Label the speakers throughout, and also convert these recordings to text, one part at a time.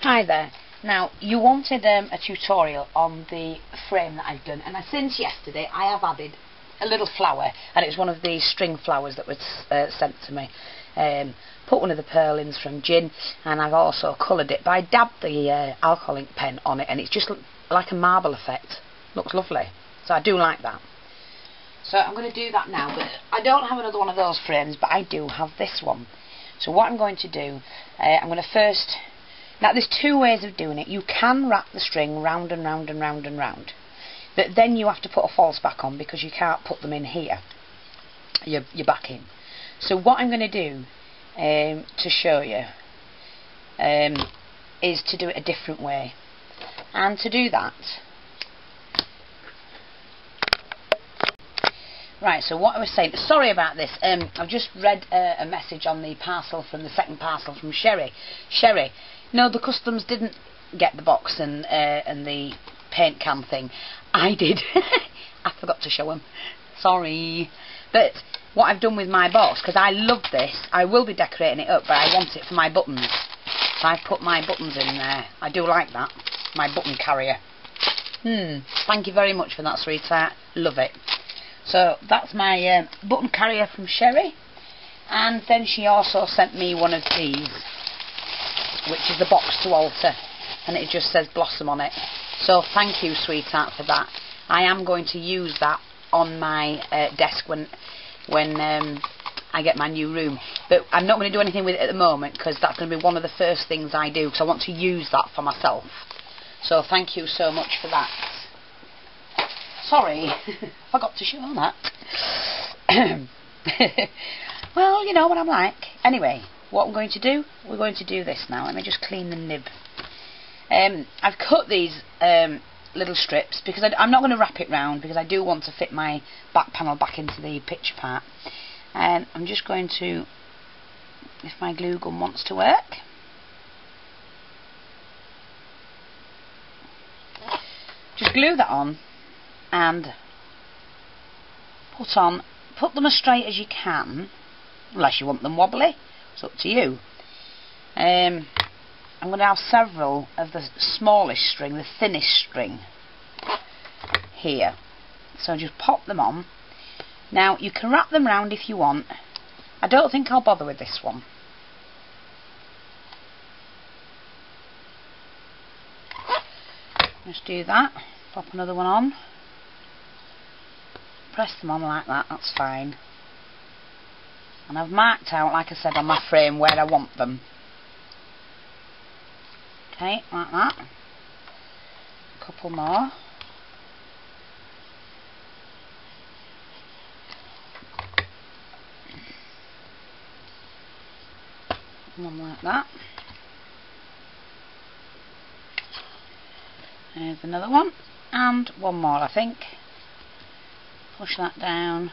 Speaker 1: Hi there. Now, you wanted a tutorial on the frame that I've done, and since yesterday I have added a little flower, and it's one of these string flowers that was sent to me. Put one of the purlins from gin, and I've also coloured it, but I dabbed the alcohol ink pen on it, and it's just like a marble effect. Looks lovely, so I do like that. So I'm going to do that now, but I don't have another one of those frames, but I do have this one. So what I'm going to do, I'm going to first... Now there's two ways of doing it. You can wrap the string round and round and round and round, but then you have to put a false back on because you can't put them in here, your backing. So what I'm going to do to show you is to do it a different way. And to do that, right, so what I was saying, sorry about this, I've just read a message on the parcel from the second parcel from Sherry. Sherry, no, the customs didn't get the box and the paint can thing. I did. I forgot to show them. Sorry. But what I've done with my box, because I love this, I will be decorating it up, but I want it for my buttons. So I've put my buttons in there. I do like that. My button carrier. Thank you very much for that, sweetheart. Love it. So that's my button carrier from Sherry. And then she also sent me one of these, which is the box to alter, and it just says Blossom on it. So thank you, sweetheart, for that. I am going to use that on my desk when I get my new room, but I'm not going to do anything with it at the moment because that's going to be one of the first things I do, because I want to use that for myself. So thank you so much for that. Sorry, forgot to show that. Well, you know what I'm like. Anyway, what I'm going to do, we're going to do this now. Let me just clean the nib. I've cut these little strips because I'm not going to wrap it round because I do want to fit my back panel back into the picture part. And I'm just going to, if my glue gun wants to work, just glue that on and put them as straight as you can, unless you want them wobbly. It's up to you. I'm going to have several of the smallest string, the thinnest string here. So just pop them on. Now you can wrap them round if you want. I don't think I'll bother with this one. Just do that. Pop another one on. Press them on like that, that's fine. And I've marked out, like I said, on my frame where I want them. Okay, like that. A couple more. One like that. There's another one. And one more, I think. Push that down.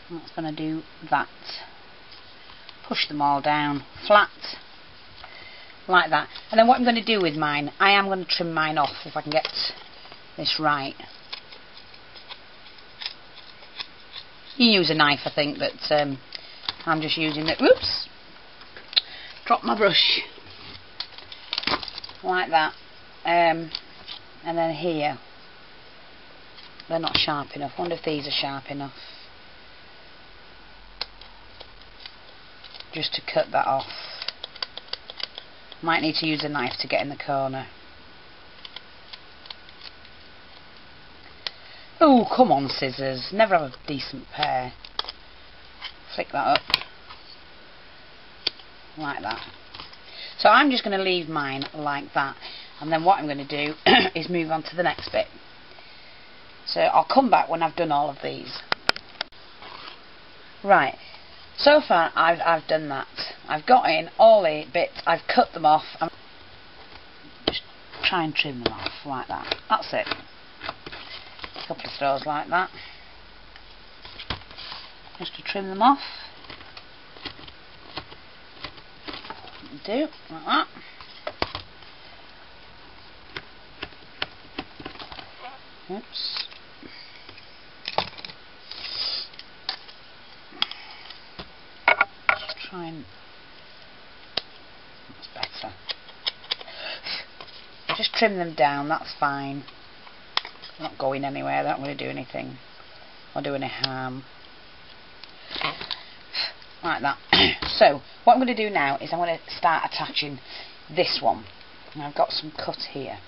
Speaker 1: And that's going to do that. Push them all down flat like that. And then what I'm going to do with mine, I am going to trim mine off if I can get this right. You can use a knife, I think, but I'm just using it. Whoops! Drop my brush. Like that. And then here, they're not sharp enough. I wonder if these are sharp enough. Just to cut that off. Might need to use a knife to get in the corner. Oh, come on, scissors. Never have a decent pair. Flick that up. Like that. So I'm just going to leave mine like that. And then what I'm going to do is move on to the next bit. So I'll come back when I've done all of these. Right. So far I've done that. I've got in all the bits, I've cut them off. I'm just try and trim them off like that. That's it. A couple of throws like that. Just to trim them off. Do like that. Oops. Just try and Just trim them down, that's fine. They're not going anywhere, they're not going to do anything or do any harm. Like that. So, what I'm going to do now is I'm going to start attaching this one. And I've got some cut here.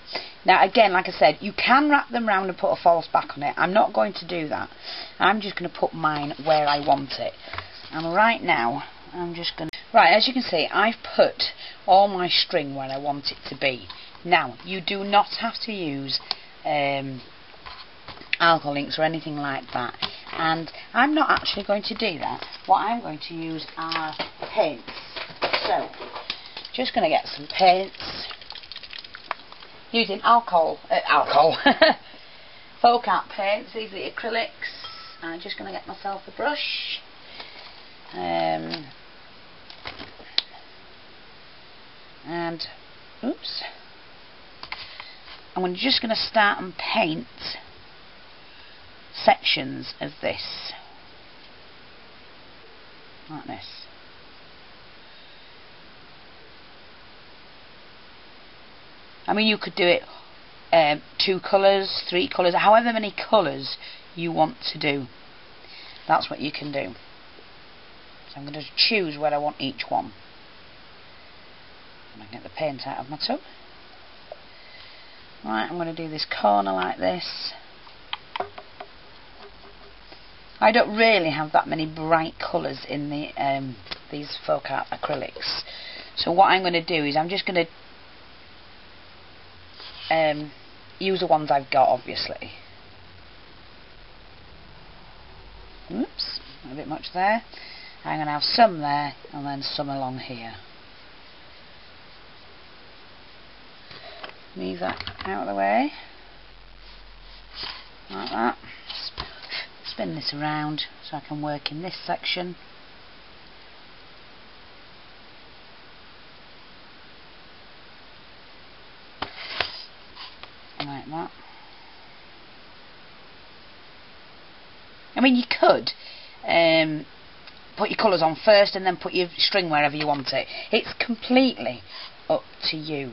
Speaker 1: Now again, like I said, you can wrap them round and put a false back on it. I'm not going to do that. I'm just going to put mine where I want it. And right now, I'm just going to... Right, as you can see, I've put all my string where I want it to be. Now, you do not have to use alcohol inks or anything like that. And I'm not actually going to do that. What I'm going to use are paints. So, just going to get some paints. Using folk art paints, these are the acrylics. I'm just going to get myself a brush. And oops, I'm just going to start and paint sections of this like this. I mean, you could do it 2 colours, 3 colours, however many colours you want to do. That's what you can do. So I'm going to choose where I want each one. I'm going to get the paint out of my tub. Right, I'm going to do this corner like this. I don't really have that many bright colours in the these folk art acrylics. So what I'm going to do is I'm just going to use the ones I've got, obviously. Oops, a bit much there. I'm going to have some there and then some along here. Move that out of the way. Like that. Spin this around so I can work in this section. Like that. I mean, you could put your colours on first and then put your string wherever you want it. It's completely up to you.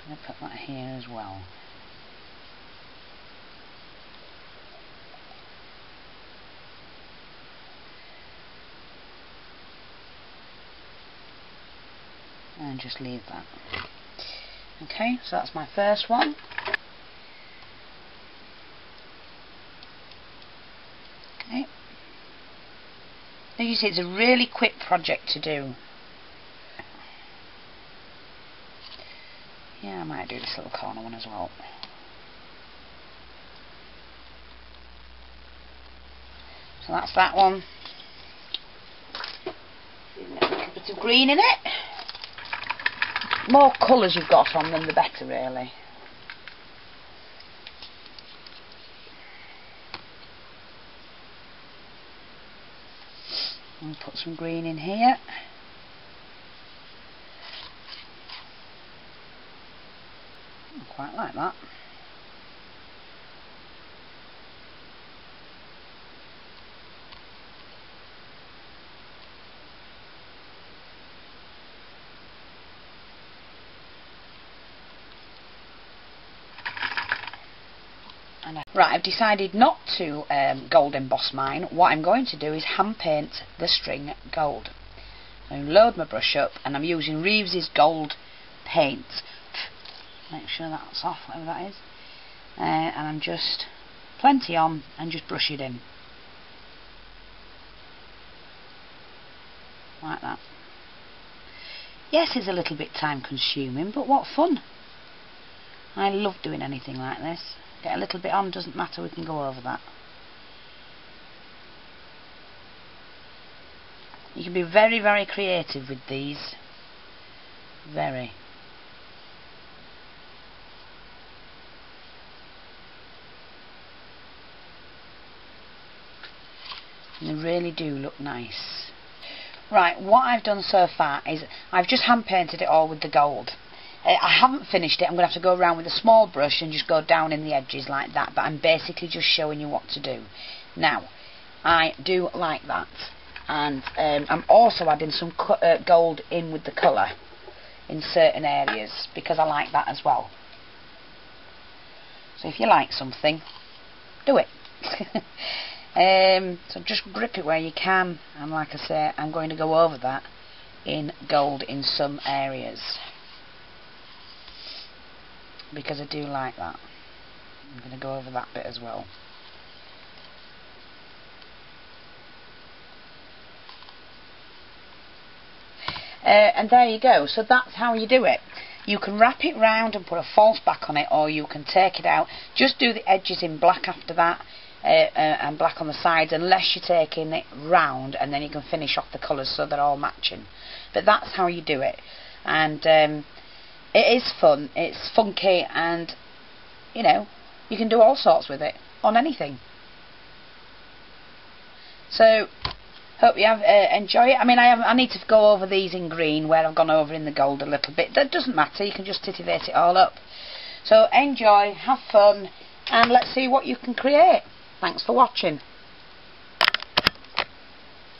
Speaker 1: I'm going to put that here as well. And just leave that. Okay, so that's my first one. Okay. As you see, it's a really quick project to do. Yeah, I might do this little corner one as well. So that's that one. A little bit of green in it. More colours you've got on them, the better, really. And put some green in here. I quite like that. Right, I've decided not to gold emboss mine. What I'm going to do is hand paint the string gold. I load my brush up and I'm using Reeves's gold paint. Make sure that's off, whatever that is. And I'm just plenty on and just brush it in. Like that. Yes, it's a little bit time consuming, but what fun. I love doing anything like this. Get a little bit on, doesn't matter, we can go over that. You can be very, very creative with these. Very. And they really do look nice. Right, what I've done so far is I've just hand painted it all with the gold. I haven't finished it. I'm going to have to go around with a small brush and just go down in the edges like that, but I'm basically just showing you what to do. Now, I do like that, and I'm also adding some gold in with the colour in certain areas, because I like that as well. So if you like something, do it. So just grip it where you can, and like I say, I'm going to go over that in gold in some areas, because I do like that. I'm going to go over that bit as well. And there you go. So that's how you do it. You can wrap it round and put a false back on it, or you can take it out. Just do the edges in black after that, and black on the sides, unless you're taking it round, and then you can finish off the colours so they're all matching. But that's how you do it. And it is fun, it's funky, and you know, you can do all sorts with it on anything. So hope you have enjoy it. I mean, I need to go over these in green where I've gone over in the gold a little bit. That doesn't matter, you can just titivate it all up. So enjoy, have fun, and let's see what you can create. Thanks for watching.